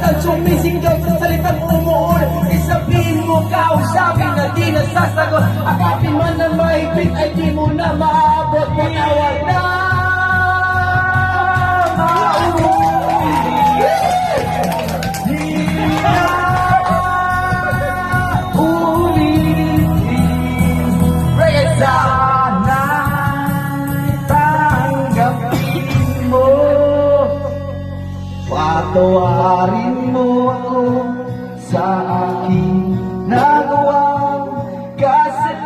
Ang sumisigaw sa salitang umuulit, isabihin mo kausapin na di nasasagot. Akapin man na mahigpit ay di mo na maabot. Matawag na patawarin mo ako sa aking nagawang kasalanan.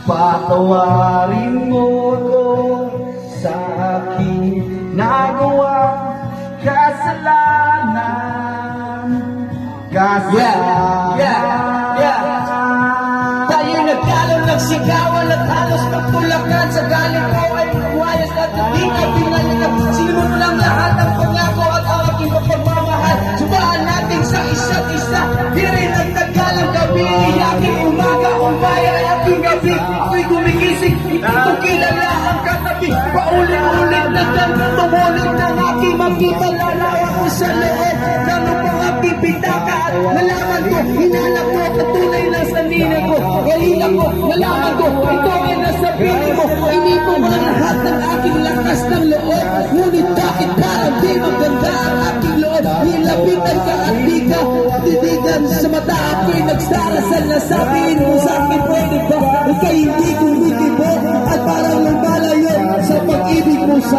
Patawarin mo ako sa aking nagawang kasalanan. Tayo nagkalaw, nagsigawan at halos magtulakan. Sa galing ko ay magwayas at hindi ka pinalikan. Sinunod lang lahat ang pangako at ang aking pagmamahal. Subahan natin sa isa't isa, di rin nagtagal ang gabi. Aking umaga, umbaya ay aking gabi. Ako'y gumigising, hindi ko kilala ang katabi. Paulit-ulit na ganun, tumulit ng aking makita. Lalawa ko sa loob, ganun pang aking pitaka. At nalaman ko, hinanap ko, patunay lang sa nina ko. Galing ako, nalaman ko, ito ay nasabihin mo. Inipo mo ang lahat ng aking lakas ng loob. Ngunit bakit parang di maganda ang aking loob? Nilapitan ka at di ka titigan sa mata. Ako'y nagsarasal na sabihin mo sa akin, pwede ba? Ika'y hindi kumitibo at parang lumalayo sa pag-ibig mo sa